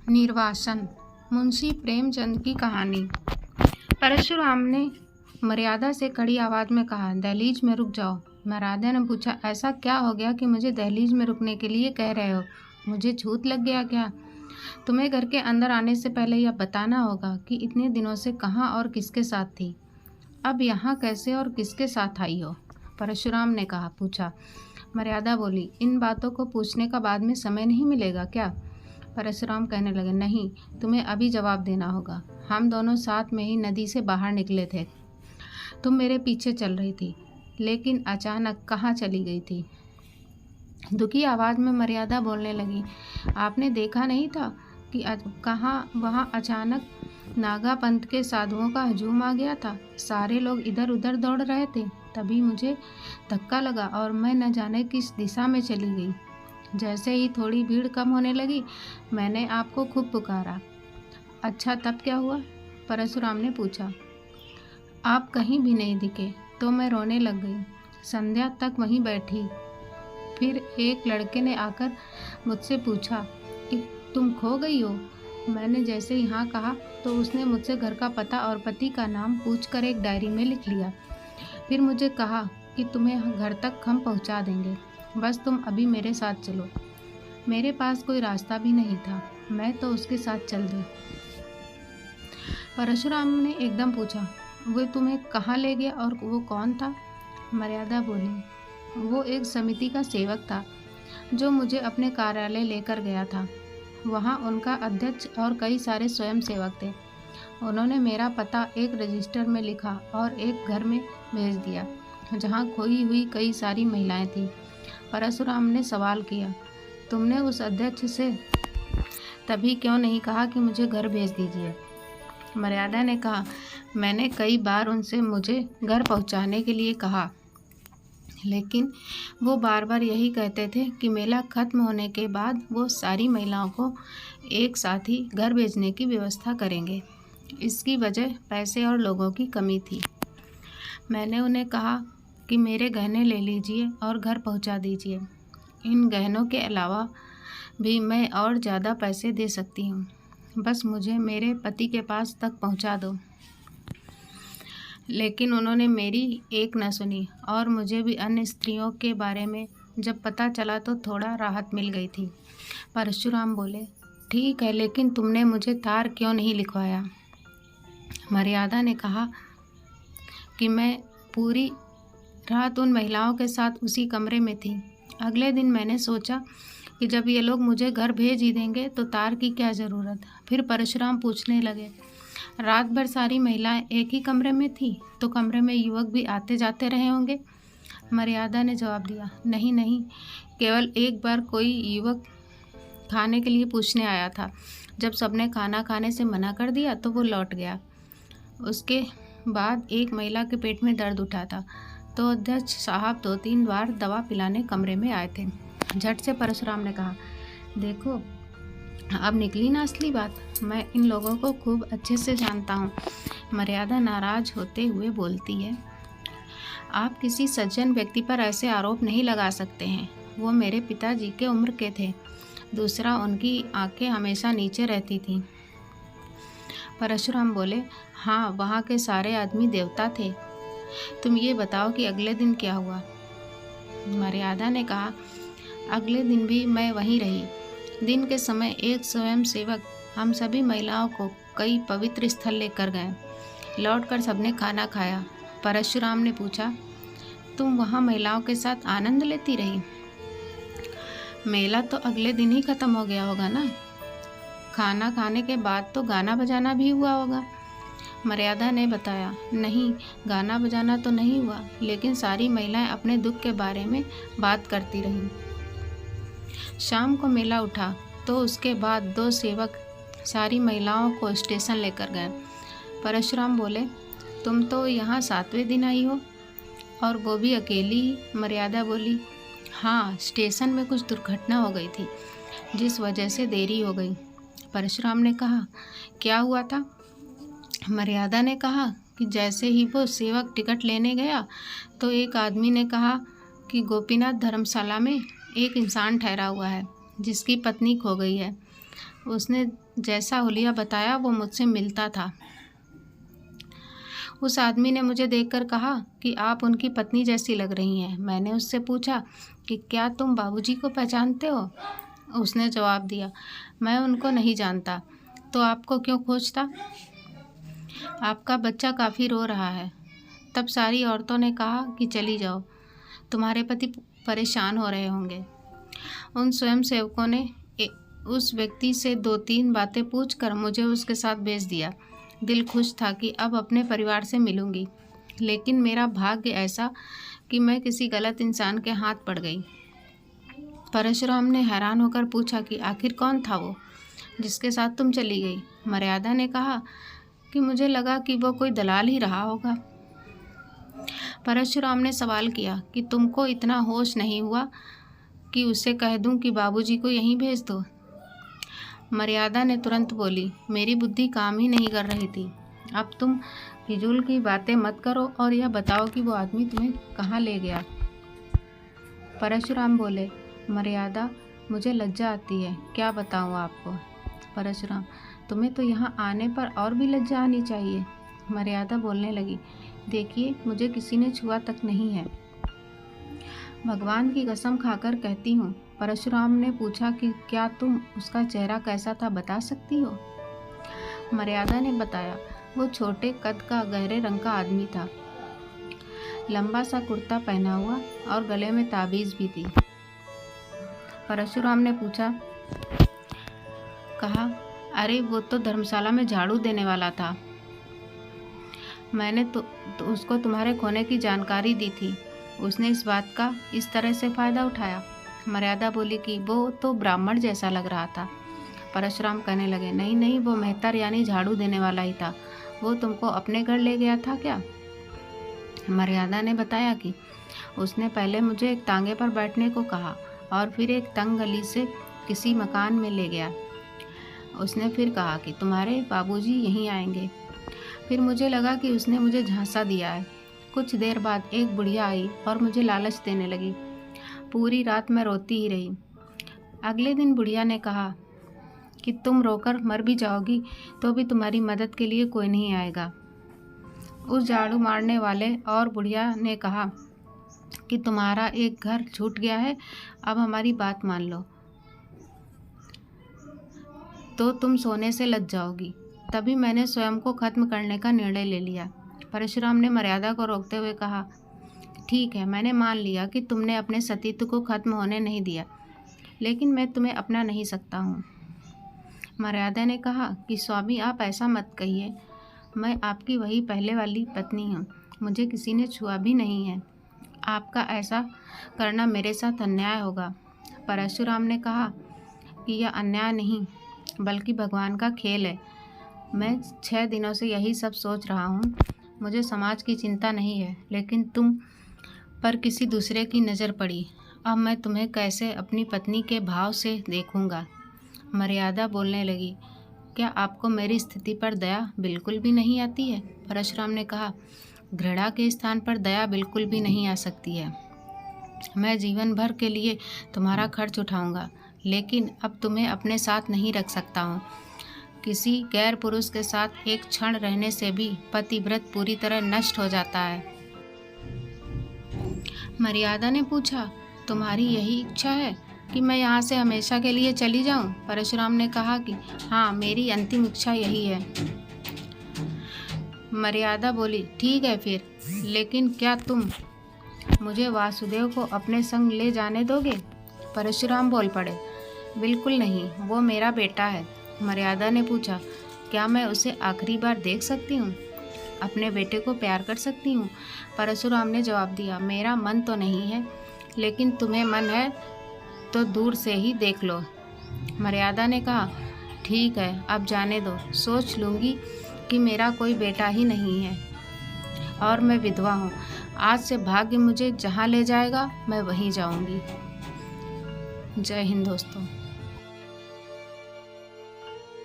निर्वासन। मुंशी प्रेमचंद की कहानी। परशुराम ने मर्यादा से कड़ी आवाज में कहा, दहलीज में रुक जाओ। मर्यादा ने पूछा, ऐसा क्या हो गया कि मुझे दहलीज में रुकने के लिए कह रहे हो? मुझे छूत लग गया क्या? तुम्हें घर के अंदर आने से पहले यह बताना होगा कि इतने दिनों से कहाँ और किसके साथ थी। अब यहाँ कैसे और किसके साथ आई हो? परशुराम ने पूछा। मर्यादा बोली, इन बातों को पूछने का बाद में समय नहीं मिलेगा क्या? परशुराम कहने लगे, नहीं, तुम्हें अभी जवाब देना होगा। हम दोनों साथ में ही नदी से बाहर निकले थे। तुम मेरे पीछे चल रही थी, लेकिन अचानक कहाँ चली गई थी? दुखी आवाज़ में मर्यादा बोलने लगी, आपने देखा नहीं था कि कहाँ वहाँ अचानक नागापंथ के साधुओं का हजूम आ गया था। सारे लोग इधर उधर दौड़ रहे थे। तभी मुझे धक्का लगा और मैं न जाने किस दिशा में चली गई। जैसे ही थोड़ी भीड़ कम होने लगी, मैंने आपको खूब पुकारा। अच्छा, तब क्या हुआ? परशुराम ने पूछा। आप कहीं भी नहीं दिखे तो मैं रोने लग गई। संध्या तक वहीं बैठी। फिर एक लड़के ने आकर मुझसे पूछा कि तुम खो गई हो। मैंने जैसे ही हाँ कहा तो उसने मुझसे घर का पता और पति का नाम पूछकर एक डायरी में लिख लिया। फिर मुझे कहा कि तुम्हें घर तक हम पहुंचा देंगे, बस तुम अभी मेरे साथ चलो। मेरे पास कोई रास्ता भी नहीं था, मैं तो उसके साथ चल दी। परशुराम ने एकदम पूछा, वो तुम्हें कहाँ ले गया और वो कौन था? मर्यादा बोली, वो एक समिति का सेवक था जो मुझे अपने कार्यालय लेकर गया था। वहाँ उनका अध्यक्ष और कई सारे स्वयं सेवक थे। उन्होंने मेरा पता एक रजिस्टर में लिखा और एक घर में भेज दिया जहाँ खोई हुई कई सारी महिलाएं थीं। परशुराम ने सवाल किया, तुमने उस अध्यक्ष से तभी क्यों नहीं कहा कि मुझे घर भेज दीजिए? मर्यादा ने कहा, मैंने कई बार उनसे मुझे घर पहुंचाने के लिए कहा, लेकिन वो बार बार यही कहते थे कि मेला खत्म होने के बाद वो सारी महिलाओं को एक साथ ही घर भेजने की व्यवस्था करेंगे। इसकी वजह पैसे और लोगों की कमी थी। मैंने उन्हें कहा कि मेरे गहने ले लीजिए और घर पहुंचा दीजिए। इन गहनों के अलावा भी मैं और ज़्यादा पैसे दे सकती हूँ, बस मुझे मेरे पति के पास तक पहुंचा दो। लेकिन उन्होंने मेरी एक न सुनी और मुझे भी अन्य स्त्रियों के बारे में जब पता चला तो थोड़ा राहत मिल गई थी। परशुराम बोले, ठीक है, लेकिन तुमने मुझे तार क्यों नहीं लिखवाया? मर्यादा ने कहा कि मैं पूरी रात उन महिलाओं के साथ उसी कमरे में थी। अगले दिन मैंने सोचा कि जब ये लोग मुझे घर भेज ही देंगे तो तार की क्या ज़रूरत। फिर परशुराम पूछने लगे, रात भर सारी महिलाएं एक ही कमरे में थी तो कमरे में युवक भी आते जाते रहे होंगे? मर्यादा ने जवाब दिया, नहीं नहीं, केवल एक बार कोई युवक खाने के लिए पूछने आया था। जब सबने खाना खाने से मना कर दिया तो वो लौट गया। उसके बाद एक महिला के पेट में दर्द उठा था तो अध्यक्ष साहब 2-3 बार दवा पिलाने कमरे में आए थे। झट से परशुराम ने कहा, देखो अब निकली ना असली बात। मैं इन लोगों को खूब अच्छे से जानता हूँ। मर्यादा नाराज होते हुए बोलती है, आप किसी सज्जन व्यक्ति पर ऐसे आरोप नहीं लगा सकते हैं। वो मेरे पिताजी के उम्र के थे। दूसरा, उनकी आंखें हमेशा नीचे रहती थीं। परशुराम बोले, हाँ, वहाँ के सारे आदमी देवता थे। तुम ये बताओ कि अगले दिन क्या हुआ? मर्यादा ने कहा, अगले दिन भी मैं वहीं रही। दिन के समय एक स्वयं सेवक हम सभी महिलाओं को कई पवित्र स्थल लेकर गए। लौटकर सबने खाना खाया। परशुराम ने पूछा, तुम वहाँ महिलाओं के साथ आनंद लेती रही? मेला तो अगले दिन ही खत्म हो गया होगा ना? खाना खाने के बाद तो गाना बजाना भी हुआ होगा। मर्यादा ने बताया, नहीं, गाना बजाना तो नहीं हुआ, लेकिन सारी महिलाएं अपने दुख के बारे में बात करती रहीं। शाम को मेला उठा तो उसके बाद 2 सेवक सारी महिलाओं को स्टेशन लेकर गए। परशुराम बोले, तुम तो यहाँ 7वें दिन आई हो और वो भी अकेली ही? मर्यादा बोली, हाँ, स्टेशन में कुछ दुर्घटना हो गई थी जिस वजह से देरी हो गई। परशुराम ने कहा, क्या हुआ था? मर्यादा ने कहा कि जैसे ही वो सेवक टिकट लेने गया तो एक आदमी ने कहा कि गोपीनाथ धर्मशाला में एक इंसान ठहरा हुआ है जिसकी पत्नी खो गई है। उसने जैसा हुलिया बताया वो मुझसे मिलता था। उस आदमी ने मुझे देखकर कहा कि आप उनकी पत्नी जैसी लग रही हैं। मैंने उससे पूछा कि क्या तुम बाबूजी को पहचानते हो? उसने जवाब दिया, मैं उनको नहीं जानता। तो आपको क्यों खोजता? आपका बच्चा काफ़ी रो रहा है। तब सारी औरतों ने कहा कि चली जाओ, तुम्हारे पति परेशान हो रहे होंगे। उन स्वयंसेवकों ने उस व्यक्ति से 2-3 बातें पूछकर मुझे उसके साथ भेज दिया। दिल खुश था कि अब अपने परिवार से मिलूंगी, लेकिन मेरा भाग्य ऐसा कि मैं किसी गलत इंसान के हाथ पड़ गई। परशुराम ने हैरान होकर पूछा कि आखिर कौन था वो जिसके साथ तुम चली गई? मर्यादा ने कहा कि मुझे लगा कि वो कोई दलाल ही रहा होगा। परशुराम ने सवाल किया कि तुमको इतना होश नहीं हुआ कि उसे कह दूं कि बाबूजी को यहीं भेज दो? मर्यादा ने तुरंत बोली, मेरी बुद्धि काम ही नहीं कर रही थी। अब तुम फिजूल की बातें मत करो और यह बताओ कि वो आदमी तुम्हें कहाँ ले गया। परशुराम बोले, मर्यादा, मुझे लज्जा आती है, क्या बताऊँ आपको? परशुराम, तुम्हें तो यहाँ आने पर और भी लज्जा आनी चाहिए। मर्यादा बोलने लगी, देखिए, मुझे किसी ने छुआ तक नहीं है, भगवान की कसम खाकर कहती हूँ। परशुराम ने पूछा कि क्या तुम उसका चेहरा कैसा था बता सकती हो? मर्यादा ने बताया, वो छोटे कद का गहरे रंग का आदमी था, लंबा सा कुर्ता पहना हुआ और गले में ताबीज भी थी। परशुराम ने कहा, अरे वो तो धर्मशाला में झाड़ू देने वाला था। मैंने तो उसको तुम्हारे खोने की जानकारी दी थी, उसने इस बात का इस तरह से फ़ायदा उठाया। मर्यादा बोली कि वो तो ब्राह्मण जैसा लग रहा था। परशुराम कहने लगे, नहीं नहीं, वो मेहतर यानी झाड़ू देने वाला ही था। वो तुमको अपने घर ले गया था क्या? मर्यादा ने बताया कि उसने पहले मुझे एक तांगे पर बैठने को कहा और फिर एक तंग गली से किसी मकान में ले गया। उसने फिर कहा कि तुम्हारे बाबूजी यहीं आएंगे। फिर मुझे लगा कि उसने मुझे झांसा दिया है। कुछ देर बाद एक बुढ़िया आई और मुझे लालच देने लगी। पूरी रात मैं रोती ही रही। अगले दिन बुढ़िया ने कहा कि तुम रोकर मर भी जाओगी तो भी तुम्हारी मदद के लिए कोई नहीं आएगा। उस झाड़ू मारने वाले और बुढ़िया ने कहा कि तुम्हारा एक घर छूट गया है, अब हमारी बात मान लो तो तुम सोने से लग जाओगी। तभी मैंने स्वयं को खत्म करने का निर्णय ले लिया। परशुराम ने मर्यादा को रोकते हुए कहा, ठीक है, मैंने मान लिया कि तुमने अपने सतीत्व को खत्म होने नहीं दिया, लेकिन मैं तुम्हें अपना नहीं सकता हूँ। मर्यादा ने कहा कि स्वामी, आप ऐसा मत कहिए, मैं आपकी वही पहले वाली पत्नी हूँ, मुझे किसी ने छुआ भी नहीं है। आपका ऐसा करना मेरे साथ अन्याय होगा। परशुराम ने कहा कि यह अन्याय नहीं बल्कि भगवान का खेल है। मैं 6 दिनों से यही सब सोच रहा हूँ। मुझे समाज की चिंता नहीं है, लेकिन तुम पर किसी दूसरे की नज़र पड़ी। अब मैं तुम्हें कैसे अपनी पत्नी के भाव से देखूँगा। मर्यादा बोलने लगी, क्या आपको मेरी स्थिति पर दया बिल्कुल भी नहीं आती है? परशुराम ने कहा, घृणा के स्थान पर दया बिल्कुल भी नहीं आ सकती है। मैं जीवन भर के लिए तुम्हारा खर्च उठाऊंगा, लेकिन अब तुम्हें अपने साथ नहीं रख सकता हूँ। किसी गैर पुरुष के साथ एक क्षण रहने से भी पतिव्रत पूरी तरह नष्ट हो जाता है। मर्यादा ने पूछा, तुम्हारी यही इच्छा है कि मैं यहाँ से हमेशा के लिए चली जाऊँ? परशुराम ने कहा कि हाँ, मेरी अंतिम इच्छा यही है। मर्यादा बोली, ठीक है फिर, लेकिन क्या तुम मुझे वासुदेव को अपने संग ले जाने दोगे? परशुराम बोल पड़े, बिल्कुल नहीं, वो मेरा बेटा है। मर्यादा ने पूछा, क्या मैं उसे आखिरी बार देख सकती हूँ? अपने बेटे को प्यार कर सकती हूँ? परशुराम ने जवाब दिया, मेरा मन तो नहीं है, लेकिन तुम्हें मन है तो दूर से ही देख लो। मर्यादा ने कहा, ठीक है, अब जाने दो, सोच लूँगी कि मेरा कोई बेटा ही नहीं है और मैं विधवा हूँ। आज से भाग्य मुझे जहाँ ले जाएगा मैं वहीं जाऊँगी। जय हिंद दोस्तों।